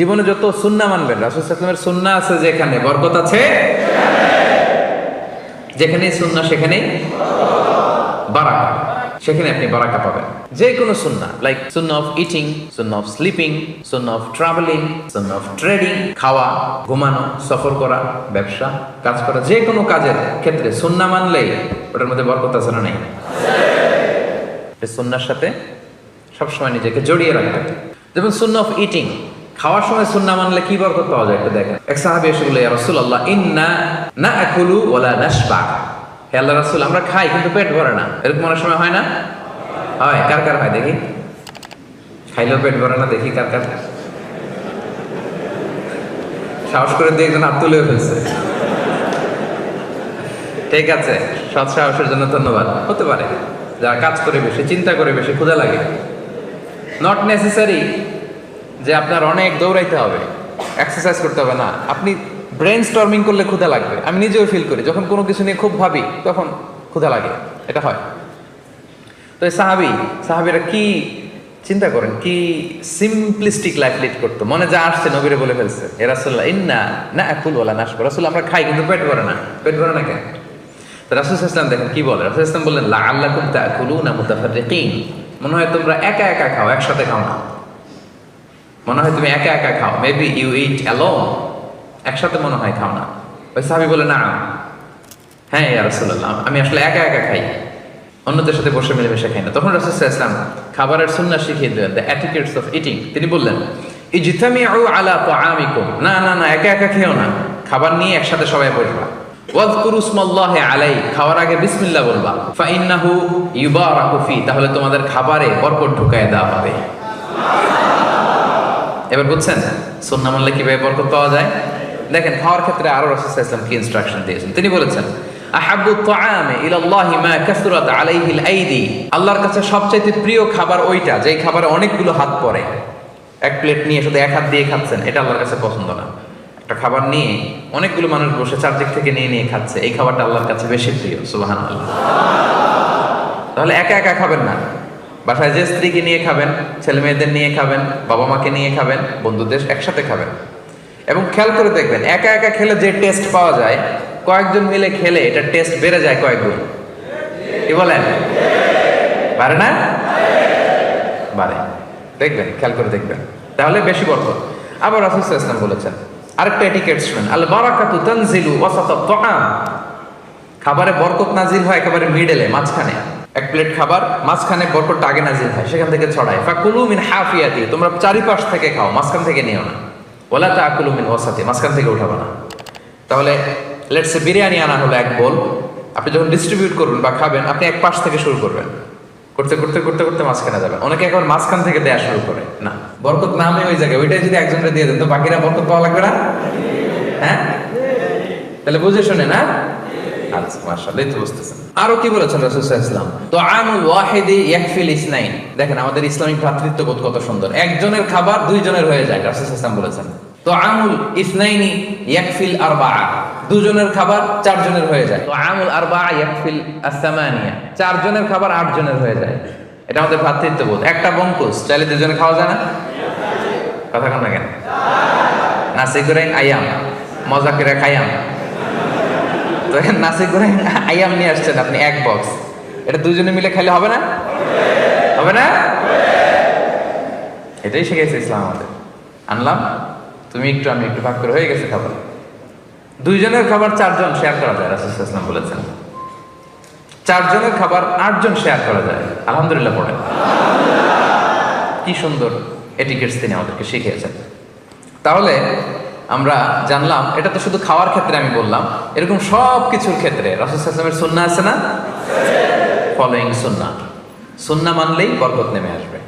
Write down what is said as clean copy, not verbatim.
জীবনে যত সুন্নাহ মানবেন, রাসূল সাল্লাল্লাহু আলাইহি ওয়াসাল্লামের সুন্নাহ আছে যেখানে বরকত আছে, যেখানেই সুন্নাহ সেখানেই বারাকা, সেখানে আপনি বারাকা পাবেন। যে কোনো সুন্নাহ, like Sunnah of eating, Sunnah of sleeping, Sunnah of travelling, Sunnah of trading, খাওয়া, ঘুমানো, সফর করা, ব্যবসা, কাজ করা, যে কোনো কাজের ক্ষেত্রে সুন্নাহ মানলেই ওটার মধ্যে বরকত আছে না নাই? সুন্নাহর সাথে সবসময় নিজেকে জড়িয়ে রাখবেন। যেমন সুন্নাহ অফ ইটিং, খাওয়ার সময় সুন্নাহ মানলে কি বরকত পাওয়া যায় একটু দেখেন। এক সাহাবী এসে বলল, ইয়া রাসূলুল্লাহ, ইন্না নাআকুলু ওয়ালা নাশবা। হে আল্লাহর রাসূল, আমরা খাই কিন্তু পেট ভরে না। এরকম অনেক সময় হয় না? হয়। কার কার হয় দেখি? খাইলেও পেট ভরে না, দেখি কার কার। সাহস করে দিয়ে একজন হাত তুলেও ফেলছে। ঠিক আছে, সৎ সাহসের জন্য ধন্যবাদ। হতে পারে যারা কাজ করে বেশি, চিন্তা করে বেশি, ক্ষুধা লাগে। নট নেসেসারি যে আপনার অনেক দৌড়াইতে হবে, এক্সারসাইজ করতে হবে না। আপনি ব্রেন স্টর্মিং করলে ক্ষুধা লাগবে। আমি নিজেও ফিল করি, যখন কোনো কিছু নিয়ে খুব ভাবি তখন ক্ষুধা লাগে, এটা হয়। তো এই সাহাবীরা কি চিন্তা করেন, কি সিম্পলিস্টিক লাইফ লিড করতো। মনে যা আসছে নবীরে বলে ফেলছে, এ রাসূলুল্লাহ, ইন্না নাআকুলু ওয়ালা নাশবা। রাসূল, আমরা খাই কিন্তু পেট ভরে না। পেট ভরে না কেন? তো রাসূল সাল্লাল্লাহু আলাইহি ওয়াসাল্লাম দেখেন কি বলে। রাসূল সাল্লাল্লাহু আলাইহি ওয়াসাল্লাম বললেন, লাআল্লাকুম তাআকুলুনা মুতাফাররিকিন। মনে হয় তোমরা একা একা খাও, একসাথে খাও না। মনে হয় তুমি একা একা খাও, মেবি ইউ ইট অ্যালোন, একসাথে মনে হয় খাও না। ওই সাহাবী বলে, না, হ্যাঁ ইয়া রাসূলুল্লাহ, আমি আসলে একা একা খাই, অন্যদের সাথে বসে মিলেমিশে খাই না। তখন রাসূল সাল্লাল্লাহু আলাইহি ওয়াসাল্লাম খাবারের সুন্নাহ শিখিয়ে দিলেন, দ্য এটিকেটস অফ ইটিং। তিনি বললেন, ইজতামিউ আলা তাআমিকুম, না না না, একা একা খেও না, খাবার নিয়ে একসাথে সবাই বসবা। ওয়াযকুরু ইসমাল্লাহি আলাইহি, খাওয়ার আগে বিসমিল্লাহ বলবা। ফাইন্নাহু ইউবারাকু ফি, তাহলে তোমাদের খাবারে বরকত ঢুকায় দেওয়া হবে। এবার বুঝছেন সুন্নাহ মানলে কিভাবে বরকত পাওয়া যায়? দেখেন, খাওয়ার ক্ষেত্রে আরো রাসূল সাল্লাল্লাহু আলাইহি ওয়াসাল্লাম কি ইনস্ট্রাকশন দিয়েছেন। তিনি বলেছেন, আহাব্বু তাআমি ইলাল্লাহি মা কাসরাত আলাইহিল আইদি, আল্লাহর কাছে সবচেয়ে প্রিয় খাবার ওইটা যেই খাবারে অনেকগুলো হাত পড়ে। এক প্লেট নিয়ে শুধু এক হাত দিয়ে খাচ্ছেন, এটা আল্লাহর কাছে পছন্দ না। একটা খাবার নিয়ে অনেকগুলো মানুষ বসে চারদিক থেকে নিয়ে নিয়ে খাচ্ছে, এই খাবারটা আল্লাহর কাছে বেশি প্রিয়। সুবহানাল্লাহ। তাহলে একা একা খাবেন না, বাসায় যে স্ত্রীকে নিয়ে খাবেন, ছেলে মেয়েদের নিয়ে খাবেন, বাবা মাকে নিয়ে খাবেন, বন্ধুদের একসাথে খাবেন। এবং খেয়াল করে দেখবেন, একা একা খেলে যে টেস্ট পাওয়া যায়, কয়েকজন মিলে খেলে এটা টেস্ট বেড়ে যায় কয়েক গুণ। কি বলেন? বাড়ে না? বাড়ে। দেখবেন, খেয়াল করে দেখবেন, তাহলে বেশি বরকত। আবার রাসূল সাল্লাল্লাহু আলাইহি ওয়াসাল্লাম বলেছেন আরেকটা এটিকেট শুনেন, আল বারাকাতু তানজিলু ওয়াসাতাত তাআম, খাবারে বরকত নাজিল হয় একেবারে মিডলে, মাঝখানে। এক প্লেট খাবার, মাঝখানে বরকতটা আগে নাজিল হয়, সেখান থেকে ছড়ায়। ফাকুলু মিন হাফিয়াতি, তোমরা চারিপাশ থেকে খাও, মাঝখান থেকে নিও না। ওয়ালা তাকুলু মিন ওয়াসাতি, মাঝখান থেকে উঠাবে না। তাহলে লেটস সে বিরিয়ানি আনা হলো এক বোল, আপনি যখন ডিস্ট্রিবিউট করবেন বা খাবেন, আপনি এক পাশ থেকে শুরু করবেন, করতে করতে করতে করতে মাঝখানে যাবেন। অনেকে একবার মাঝখান থেকে দেয়া শুরু করে, না, বরকত নামে ওই জায়গায়, ওইটাই যদি একজনকে দিয়ে দেন তো বাকিরা বরকত পাওয়া লাগবে না? হ্যাঁ, তাহলে বুঝে শুনে না? আচ্ছা, মাশাআল্লাহ, তো বুঝতেছেন। আরো কি বলেছেন রাসূল সাল্লাল্লাহু আলাইহি ওয়াসাল্লাম, তুআমুল ওয়াহিদি ইয়াকফিল ইসনাইন। দেখেন আমাদের ইসলামিক ভ্রাতৃত্ববোধ কত সুন্দর। একজনের খাবার দুইজনের হয়ে যায়, রাসূল সাল্লাল্লাহু আলাইহি ওয়াসাল্লাম বলেছেন। তুআমুল ইসনাইনি ইয়াকফিল আরবাআ, দুজনের খাবার চারজনের হয়ে যায়। তুআমুল আরবাআ ইয়াকফিল আস-সামানিয়া, চারজনের খাবার আটজনের হয়ে যায়। এটা আমাদের ভ্রাতৃত্ববোধ। একটা বঙ্কুস চাইলে দুজনে খাওয়া যায় না? কথা কন না কেন? নাসি গোরেং আয়াম, মজা করে খাইয়াম। তো নাসি গোরেং আয়াম নিয়ে আসছেন আপনি এক বক্স, এটা দুজনে মিলে খাইলে হবে না? হবে না? এটাই শিখেছে ইসলাম আমাদের। আনলাম, তুমি একটু আমি একটু, ভাগ করে হয়ে গেছে খাবার। দুইজনের খাবার চারজন শেয়ার করা যায়, রাসূল সাল্লাল্লাহু আলাইহি ওয়াসাল্লাম বলেছেন। চারজনের খাবার আটজন শেয়ার করা যায়। আলহামদুলিল্লাহ পড়েন। কি সুন্দর এটিকেটস তিনি আমাদেরকে শিখিয়েছেন। তাহলে আমরা জানলাম, এটা তো শুধু খাওয়ার ক্ষেত্রে আমি বললাম, এরকম সব কিছুর ক্ষেত্রে রাসূল সাল্লাল্লাহু আলাইহি ওয়াসাল্লামের সুন্নাহ আছে না? ফলোইং সুন্নাহ, সুন্নাহ মানলেই বরকত নেমে আসবে।